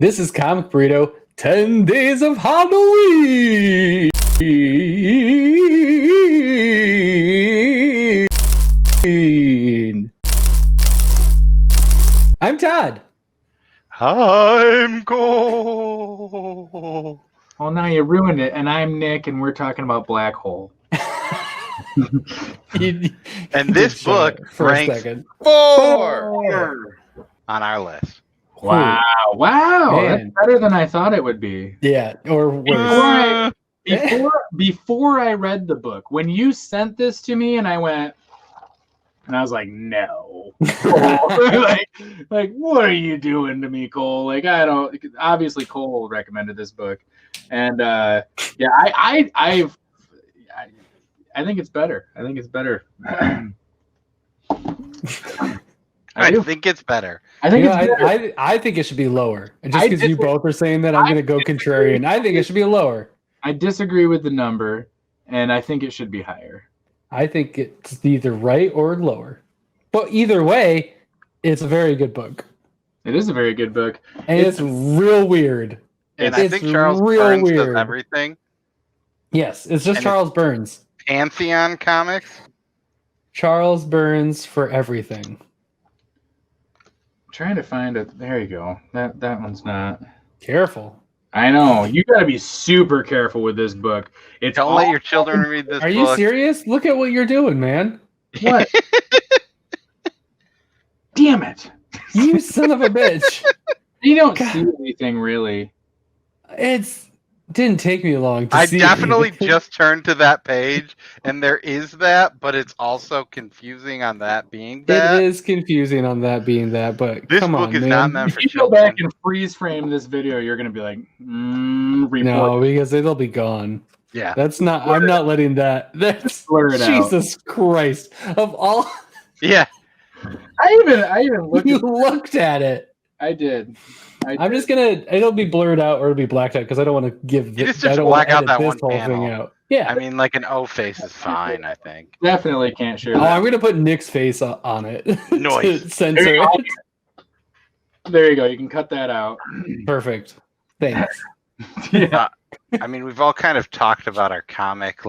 This is Comic Burrito, 10 Days of Halloween! I'm Todd. I'm Cole. Well, now you ruined it, and I'm Nick, and we're talking about Black Hole. And this book for a ranks second. 4 on our list. Wow, Man. that's better than I thought it would be. Yeah, or worse. Before I read the book, when you sent this to me, and I was like, no. like, what are you doing to me, Cole? Like, I don't. Obviously, Cole recommended this book, and I think it's better. I think it's better. I think it's better. I think it should be lower. Just because you both are saying that, I'm going to go contrarian. I think it should be lower. I disagree with the number, and I think it should be higher. I think it's either right or lower. But either way, it's a very good book. It is a very good book. And it's real weird. And I think Charles Burns does everything. Yes, it's just Charles Burns. Pantheon Comics. Charles Burns for everything. I'm trying to find it. There you go. That one's not. Careful. I know. You got to be super careful with this book. Don't let your children read this book. Are you serious? Look at what you're doing, man. What? Damn it. You son of a bitch. You don't see anything, really. Didn't take me long to see. I definitely just turned to that page, and there is that, but it's also confusing on that being that. It is confusing on that being that, but this come book on, is man. not meant for if you children. go back and freeze frame this video, you're going to be like, report. No, because it'll be gone. Yeah. That's not, I'm not letting that. That's Jesus Christ. Of all. Yeah. I even looked You looked at it. I did. I'm just gonna. It'll be blurred out or it'll be blacked out because I don't want to give. You just I don't black out edit that this one whole panel. thing out. Yeah. I mean, like an O face is fine, I think. Definitely can't share Oh, that. I'm gonna put Nick's face on it. Noise. To censor it. There you go. You can cut that out. Perfect. Thanks. Yeah. I mean, we've all kind of talked about our comic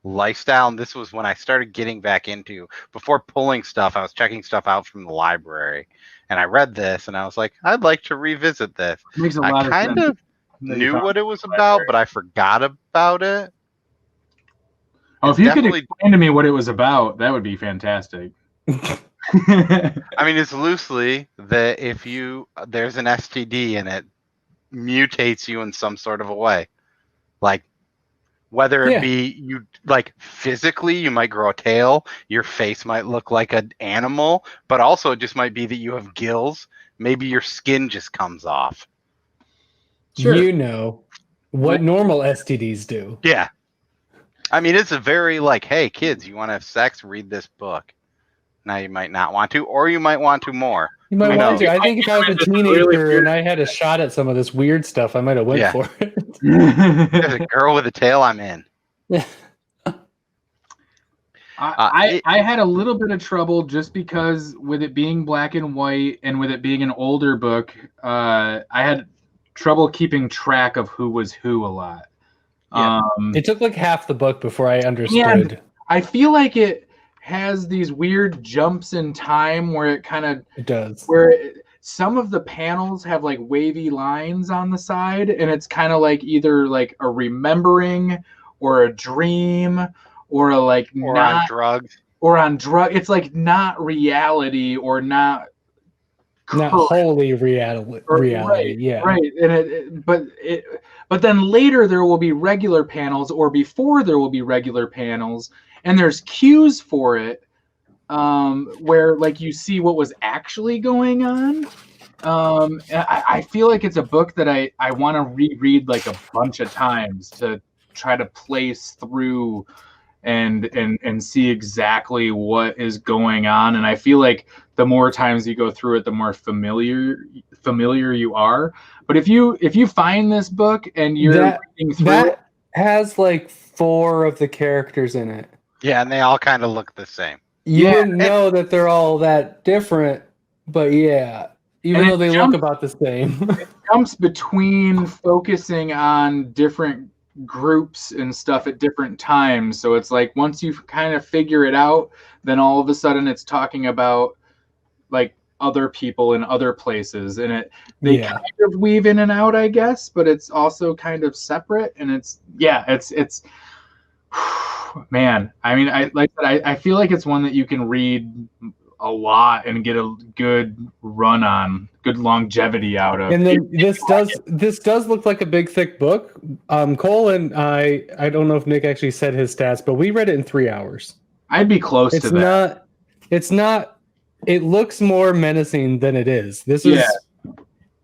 lifestyle, and this was when I started getting back into. Before pulling stuff, I was checking stuff out from the library, and I read this, and I was like, I'd like to revisit this. Makes a lot I kind of knew what it was about, but I forgot about it. Oh, if you could explain to me what it was about, that would be fantastic. I mean, it's loosely that if there's an STD and it mutates you in some sort of a way, like whether it be you, like physically you might grow a tail, your face might look like an animal, but also it just might be that you have gills. Maybe your skin just comes off. Sure. You know what normal STDs do. Yeah. I mean, it's a very hey, kids, you want to have sex? Read this book. Now you might not want to, or you might want to more. You might want to. I think if I was a teenager and I had a shot at some of this weird stuff, I might have went for it. There's a girl with a tail, I'm in. I had a little bit of trouble just because with it being black and white and with it being an older book, I had trouble keeping track of who was who a lot. Yeah. It took like half the book before I understood. And I feel like it has these weird jumps in time where it kind of does. Where some of the panels have like wavy lines on the side, and it's kind of like either like a remembering or a dream or a on drugs. Or on drug. It's like not reality or not wholly reality. Right, yeah. Right. And but then later there will be regular panels, or before there will be regular panels, and there's cues for it where like you see what was actually going on. I feel like it's a book that I want to reread like a bunch of times to try to place through and see exactly what is going on. And I feel like the more times you go through it, the more familiar you are. But if you find this book and you're reading through it, has like 4 of the characters in it. Yeah, and they all kind of look the same. You wouldn't know that they're all that different, but yeah, even though they look about the same. It jumps between focusing on different groups and stuff at different times. So it's like once you kind of figure it out, then all of a sudden it's talking about like other people in other places, and they kind of weave in and out, I guess, but it's also kind of separate. And it's man, I mean, I feel like it's one that you can read a lot and get a good run on, good longevity out of. And then this does look like a big thick book. Cole and I don't know if Nick actually said his stats, but we read it in 3 hours. I'd be close to that. It's not. It looks more menacing than it is. This is.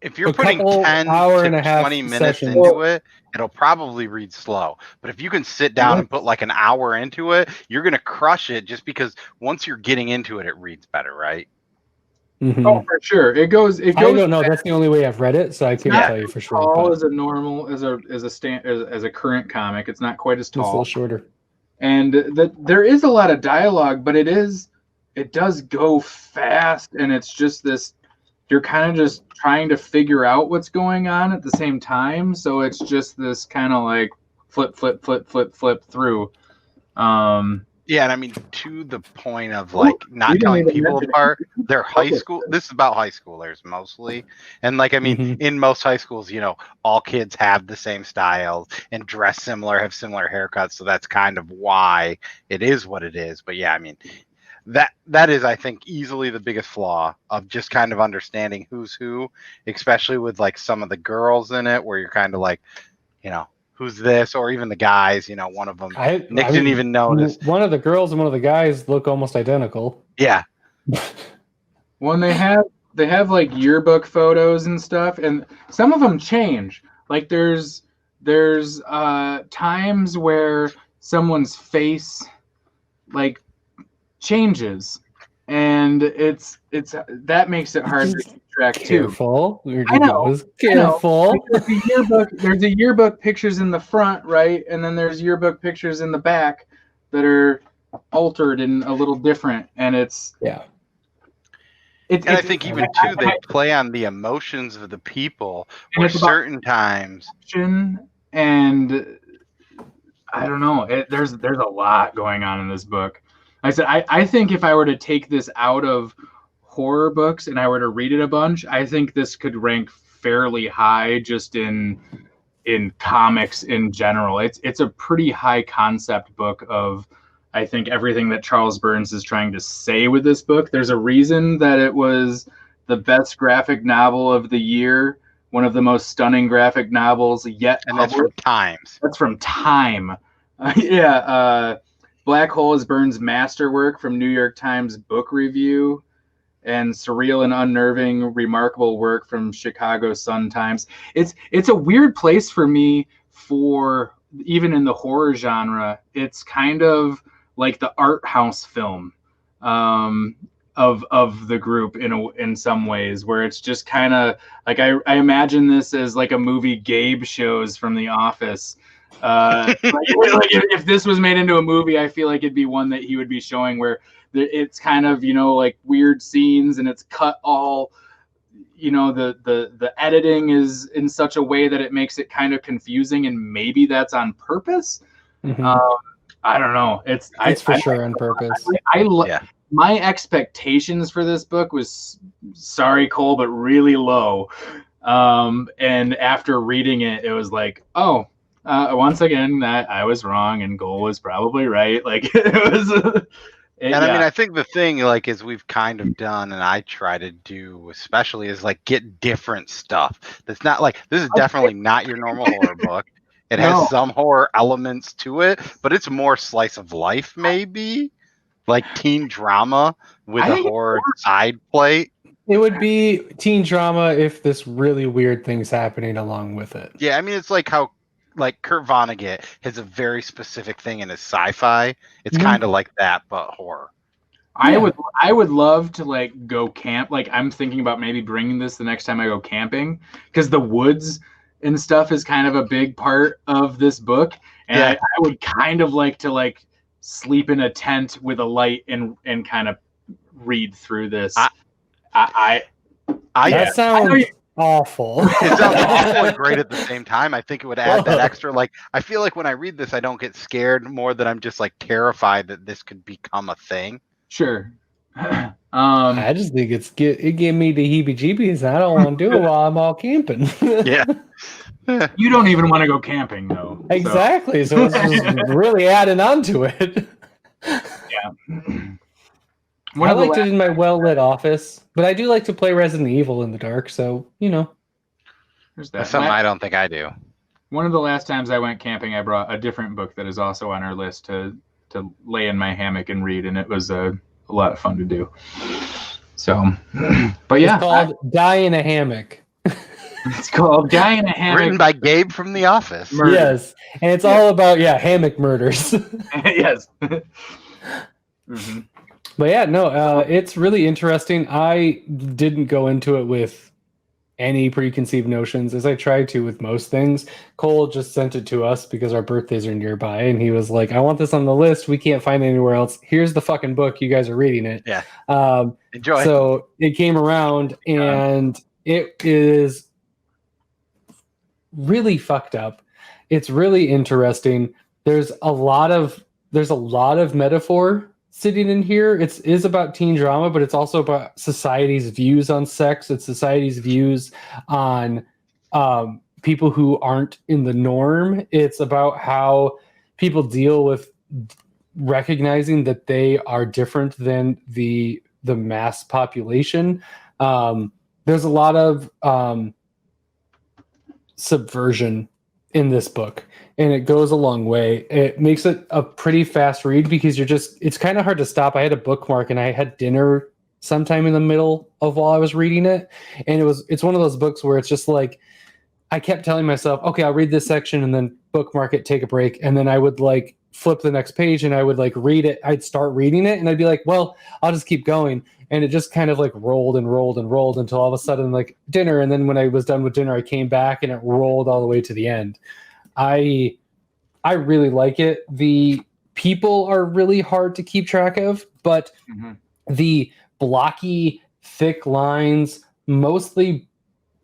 If you're putting 10 to 20 minutes into it, it'll probably read slow. But if you can sit down and put like an hour into it, you're going to crush it just because once you're getting into it, it reads better, right? Mm-hmm. Oh, for sure. It goes. I don't know. That's the only way I've read it, so I can't tell you for sure. Tall as a normal, as a current comic. It's not quite as tall. It's a little shorter. And there is a lot of dialogue, but it does go fast, and it's just this. You're kind of just trying to figure out what's going on at the same time. So it's just this kind of like flip through. Yeah, and I mean, to the point of like not telling people apart, they're high school. This is about high schoolers mostly. And like, I mean, in most high schools, you know, all kids have the same styles and dress similar, have similar haircuts. So that's kind of why it is what it is. But yeah, I mean, that is, I think, easily the biggest flaw of just kind of understanding who's who, especially with like some of the girls in it, where you're kind of like, you know, who's this, or even the guys, you know, one of them, Nick didn't even notice. One of the girls and one of the guys look almost identical. Yeah. When they have like yearbook photos and stuff, and some of them change. Like there's times where someone's face like changes, and it's that makes it hard to keep track too. Careful. I know. Careful. There's a yearbook pictures in the front, right? And then there's yearbook pictures in the back that are altered and a little different. And it's I think even too, they play on the emotions of the people or certain times. And I don't know. There's a lot going on in this book. I think if I were to take this out of horror books and I were to read it a bunch, I think this could rank fairly high just in comics in general. It's a pretty high concept book of, I think, everything that Charles Burns is trying to say with this book. There's a reason that it was the best graphic novel of the year, one of the most stunning graphic novels yet. And that's from Times. That's from Time. Black Hole is Burns' masterwork from New York Times Book Review, and surreal and unnerving, remarkable work from Chicago Sun-Times. It's a weird place for me, for even in the horror genre. It's kind of like the art house film of the group in some ways, where it's just kind of like I imagine this as like a movie Gabe shows from The Office. Like if this was made into a movie, I feel like it'd be one that he would be showing, where it's kind of, you know, like weird scenes, and it's cut all, you know, the editing is in such a way that it makes it kind of confusing, and maybe that's on purpose. I don't know. It's for sure on purpose. My expectations for this book was, sorry Cole, but really low. And after reading it, it was like, oh. Once again, that I was wrong and Cole was probably right. Like it was. I mean, I think the thing, like, is we've kind of done, and I try to do, especially, is like get different stuff. That's not like, this is definitely not your normal horror book. It has some horror elements to it, but it's more slice of life, maybe like teen drama with a horror side plate. It would be teen drama if this really weird thing's happening along with it. Yeah, I mean, it's like how. Like Kurt Vonnegut has a very specific thing in his sci-fi. It's kind of like that, but horror. I would love to like go camp. Like I'm thinking about maybe bringing this the next time I go camping, because the woods and stuff is kind of a big part of this book, and I would kind of like to like sleep in a tent with a light and kind of read through this. That sounds awful. It sounds awful and great at the same time. I think it would add that extra, like, I feel like when I read this, I don't get scared more than I'm just like terrified that this could become a thing. Sure. I just think it gave me the heebie-jeebies. I don't want to do it while I'm all camping. Yeah. You don't even want to go camping, though. Exactly. So it's just really adding on to it. Yeah. I liked it in my well-lit office, but I do like to play Resident Evil in the dark, so, There's that. That's something I don't think I do. One of the last times I went camping, I brought a different book that is also on our list to lay in my hammock and read, and it was a lot of fun to do. So, but yeah. It's called Die in a Hammock. It's called Die in a Hammock. Written by Gabe from The Office. Murder. Yes, and it's all about, hammock murders. Yes. Mm-hmm. But yeah, no, it's really interesting. I didn't go into it with any preconceived notions, as I tried to with most things. Cole just sent it to us because our birthdays are nearby, and he was like, I want this on the list. We can't find it anywhere else. Here's the fucking book. You guys are reading it. Yeah. Enjoy. So it came around, and it is really fucked up. It's really interesting. There's a lot of metaphor sitting in here. It is about teen drama, but it's also about society's views on sex. It's society's views on people who aren't in the norm. It's about how people deal with recognizing that they are different than the mass population. There's a lot of subversion in this book, and it goes a long way. It makes it a pretty fast read because it's kind of hard to stop. I had a bookmark and I had dinner sometime in the middle of while I was reading it, and it's one of those books where it's just like I kept telling myself, okay, I'll read this section and then bookmark it, take a break, and then I would like flip the next page and I would like read it. I'd start reading it and I'd be like, well, I'll just keep going. And it just kind of like rolled and rolled and rolled until all of a sudden like dinner. And then when I was done with dinner, I came back and it rolled all the way to the end. I really like it. The people are really hard to keep track of, but the blocky, thick lines, mostly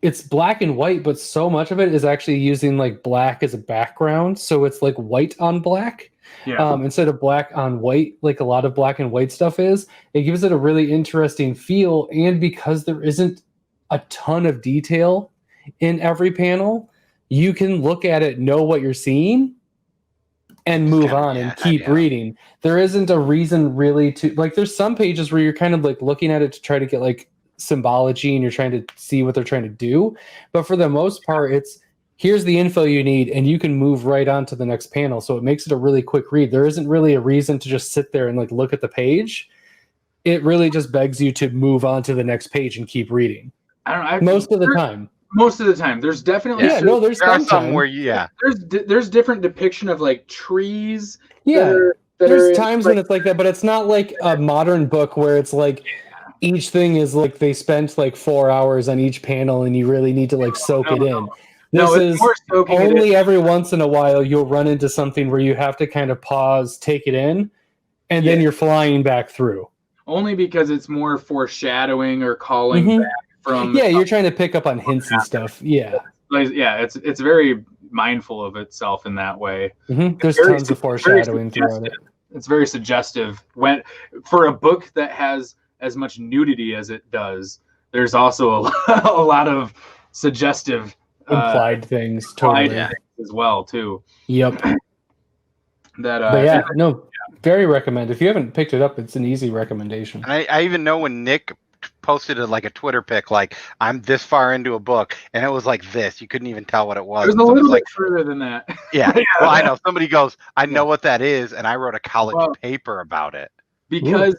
it's black and white, but so much of it is actually using like black as a background. So it's like white on black. Yeah. Instead of black on white, like a lot of black and white stuff is. It gives it a really interesting feel, and because there isn't a ton of detail in every panel, you can look at it, know what you're seeing, and move on and keep reading. There isn't a reason really to like. There's some pages where you're kind of like looking at it to try to get like symbology, and you're trying to see what they're trying to do. But for the most part, it's here's the info you need, and you can move right on to the next panel. So it makes it a really quick read. There isn't really a reason to just sit there and like look at the page. It really just begs you to move on to the next page and keep reading. Most of the time. There's definitely there's some where there's different depiction of like trees. There's times when it's like that, but it's not like a modern book where it's like each thing is like they spent like 4 hours on each panel and you really need to like soak it in. This is only every once in a while you'll run into something where you have to kind of pause, take it in, and then you're flying back through. Only because it's more foreshadowing or calling back from. Yeah, you're trying to pick up on hints and stuff. Yeah. It's very mindful of itself in that way. There's tons of foreshadowing throughout it. It's very suggestive. For a book that has as much nudity as it does, there's also a lot of suggestive implied things totally as well too. Yep. Very recommend. If you haven't picked it up, it's an easy recommendation. And I even know when Nick posted a Twitter pic, like I'm this far into a book, and it was like this. You couldn't even tell what it was. It was a little bit further than that. Yeah. Well, I know somebody goes, I know what that is, and I wrote a college paper about it because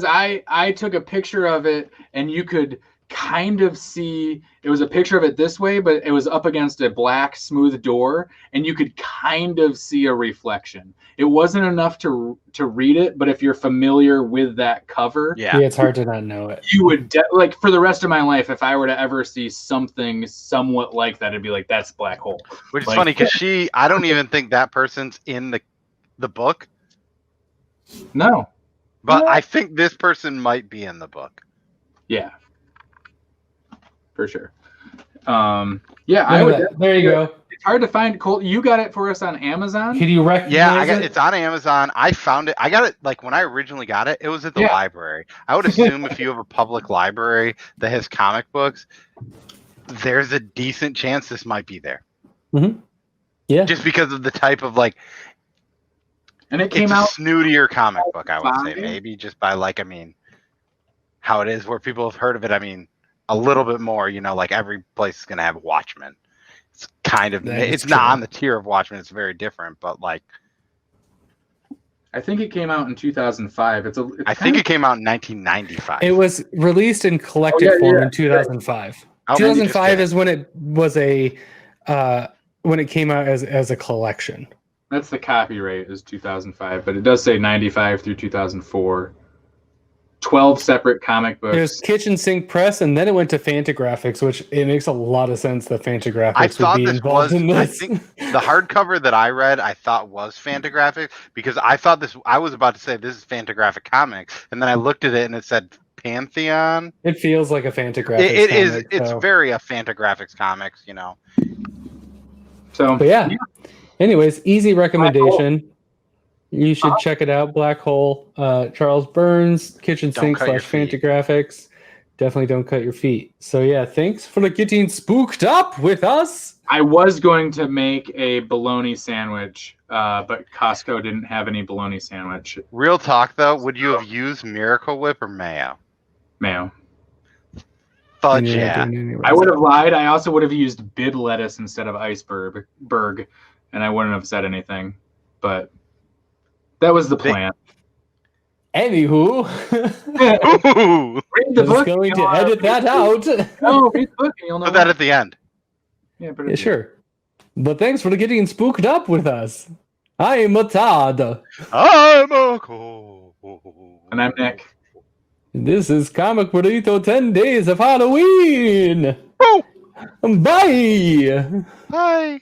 I took a picture of it, and you could kind of see it was a picture of it this way, but it was up against a black smooth door, and you could kind of see a reflection. It wasn't enough to read it, but if you're familiar with that cover, it's hard to not know it. You would for the rest of my life, if I were to ever see something somewhat like that, it'd be like, that's Black Hole. Which is funny because I don't even think that person's in the book. No, but I think this person might be in the book. Yeah. for sure. Yeah, I would. There you go. It's hard to find. Cole, you got it for us on Amazon? Can you recognize Yeah, it? it's on Amazon. I found it. I got it like when I originally got it. It was at the library. I would assume if you have a public library that has comic books, there's a decent chance this might be there. Mm-hmm. Yeah, just because of the type of like. And it came out a snootier comic book, I would say, maybe just by like, I mean, how it is where people have heard of it. I mean, a little bit more. You know, like every place is gonna have Watchmen. It's kind of it's not on the tier of Watchmen. It's very different, but like. I think it came out in 2005. I think it came out in 1995. It was released in collected form in 2005. 2005 is when it was when it came out as a collection. That's the copyright is 2005, but it does say 95 through 2004. 12 separate comic books. It was Kitchen Sink Press, and then it went to Fantagraphics, which it makes a lot of sense that Fantagraphics would be involved in this. I think the hardcover that I read, I thought was Fantagraphics, because I thought I was about to say this is Fantagraphic Comics, and then I looked at it and it said Pantheon. It feels like a Fantagraphics It comic, is. It's very a Fantagraphics Comics, you know. So, but yeah. Anyways, easy recommendation. You should check it out. Black Hole, Charles Burns, Kitchen Sink / Fantagraphics. Definitely don't cut your feet. So yeah, thanks for getting spooked up with us. I was going to make a bologna sandwich, but Costco didn't have any bologna sandwich. Real talk though, would you have used Miracle Whip or mayo? Mayo. Fudge, yeah. I would have lied. I also would have used bib lettuce instead of iceberg, and I wouldn't have said anything. But that was the plan. Anywho, read the book. Going to edit that out. No, read the book and you'll know. Put that at the end. Yeah, sure. But thanks for getting spooked up with us. I'm Todd. I'm a Cole. And I'm Nick. This is Comic Burrito 10 Days of Halloween. Oh. Bye. Bye.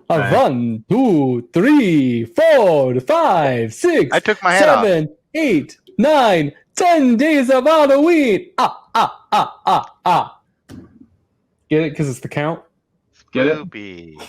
1, 2, 3, 4, 5, 6, I took my head 7, 8, 9, 10 days of Halloween. Get it? Because it's the count? Get it? Spoopy.